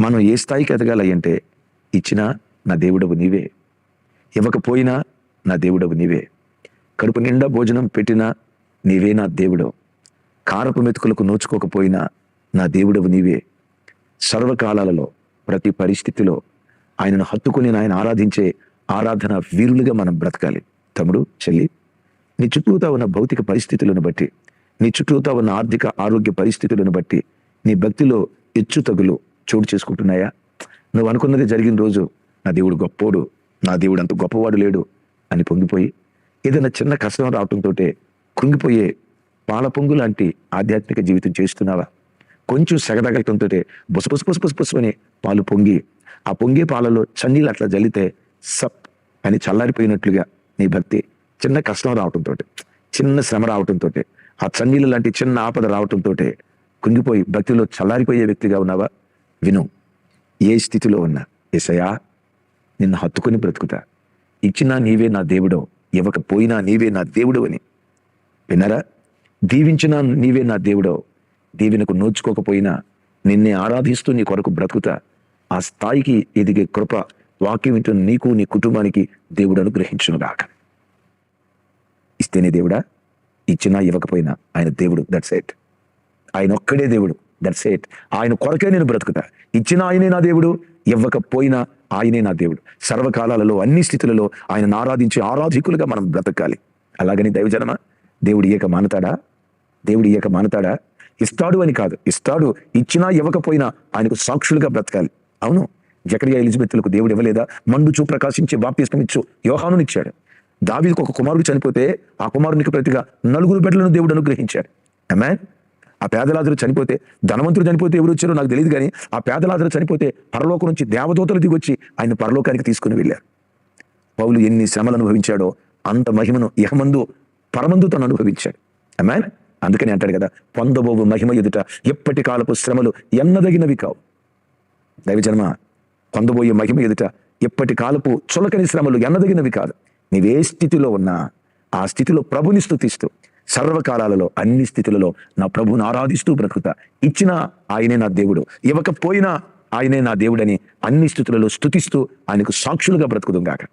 మనం ఏ స్థాయికి ఎదగాలి అంటే, ఇచ్చినా నా దేవుడవు నీవే, ఇవ్వకపోయినా నా దేవుడవు నీవే, కడుపు నిండా భోజనం పెట్టినా నీవే నా దేవుడు, కారపు మెతుకులకు నోచుకోకపోయినా నా దేవుడవు నీవే. సర్వకాలాలలో ప్రతి పరిస్థితిలో ఆయనను హత్తుకుని ఆయన ఆరాధించే ఆరాధన వీరులుగా మనం బ్రతకాలి. తమ్ముడు, చెల్లి, నీ చుట్టూతా ఉన్న భౌతిక పరిస్థితులను బట్టి, నీ చుట్టూతా ఉన్న ఆర్థిక ఆరోగ్య పరిస్థితులను బట్టి నీ భక్తిలో హెచ్చు తగులు చోటు చేసుకుంటున్నాయా? నువ్వు అనుకున్నది జరిగిన రోజు నా దేవుడు గొప్పోడు, నా దేవుడు అంత గొప్పవాడు లేడు అని పొంగిపోయి, ఏదైనా చిన్న కష్టం రావటంతో కృంగిపోయే పాల పొంగు లాంటి ఆధ్యాత్మిక జీవితం చేస్తున్నావా? కొంచెం సెగదగలటంతో బుసబుసబుసబుసబుసు అని పాలు పొంగి, ఆ పొంగే పాలలో చన్నీళ్ళు అట్లా జల్లితే సప్ అని చల్లారిపోయినట్లుగా నీ భక్తి చిన్న కష్టం రావటంతో, చిన్న శ్రమ రావటంతో, ఆ చన్నీళ్ళ లాంటి చిన్న ఆపద రావటంతో కుంగిపోయి భక్తిలో చల్లారిపోయే వ్యక్తిగా ఉన్నావా? విను, ఏ స్థితిలో ఉన్నా యేసయ్యా నిన్ను హత్తుకొని బ్రతుకుతా, ఇచ్చినా నీవే నా దేవుడో, ఇవ్వకపోయినా నీవే నా దేవుడు అని. విన్నారా? దీవించినా నీవే నా దేవుడో, దీవెనకు నోచుకోకపోయినా నిన్నే ఆరాధిస్తూ నీ కొరకు బ్రతుకుతా. ఆ స్థాయికి ఎదిగే కృప వాక్యం వింటున్న నీకు, నీ కుటుంబానికి దేవుడు అనుగ్రహించునుగాక. ఇస్తేనే దేవుడా, ఇచ్చినా ఇవ్వకపోయినా ఆయన దేవుడు. That's it. ఆయన ఒక్కడే దేవుడు. That's it. ఆయన కొరకే నేను బ్రతుకుతా. ఇచ్చినా ఆయనే నా దేవుడు, ఇవ్వకపోయినా ఆయనే నా దేవుడు. సర్వకాలాలలో అన్ని స్థితులలో ఆయనను ఆరాధించే ఆరాధికులుగా మనం బ్రతకాలి. అలాగని దైవజనమా, దేవుడు ఇయ్యక మానతాడా? దేవుడు ఇయ్యక మానతాడా? ఇస్తాడు అని కాదు, ఇస్తాడు. ఇచ్చినా ఇవ్వకపోయినా ఆయనకు సాక్షులుగా బ్రతకాలి. అవును, జకరియా ఎలిజబెత్తులకు దేవుడు ఇవ్వలేదా? మండుచు ప్రకాశించే బాప్తిస్మమిచ్చు యోహానునిచ్చాడు. దావీదుకు ఒక కుమారుడు చనిపోతే ఆ కుమారునికి ప్రతిగా 4 బిడ్డలను దేవుడు అనుగ్రహించాడు. ఆమేన్. ఆ పేదలాజరు చనిపోతే, ధనవంతుడు చనిపోతే ఎవరు వచ్చారో నాకు తెలియదు, కానీ ఆ పేదలాజరు చనిపోతే పరలోకం నుంచి దేవదూతలు దిగొచ్చి ఆయన పరలోకానికి తీసుకుని వెళ్ళారు. పౌలు ఎన్ని శ్రమలు అనుభవించాడో అంత మహిమను ఇహమందు పరమందు తను అనుభవించాడు. ఆమేన్. అందుకని అంటాడు కదా, పొందబోవు మహిమ ఎదుట ఎప్పటి కాలపు శ్రమలు ఎన్నదగినవి కావు. దైవజన్మ, పొందబోయే మహిమ ఎదుట ఎప్పటి కాలపు చులకని శ్రమలు ఎన్నదగినవి కాదు. నీవే స్థితిలో ఉన్నా ఆ స్థితిలో ప్రభుని స్తుతిస్తూ, సర్వకాలాలలో అన్ని స్థితులలో నా ప్రభుని ఆరాధిస్తూ బ్రతుకుతా. ఇచ్చినా ఆయనే నా దేవుడు, ఇవ్వకపోయినా ఆయనే నా దేవుడని అన్ని స్థితులలో స్తుతిస్తూ ఆయనకు సాక్షులుగా బ్రతుకుదాం గాక.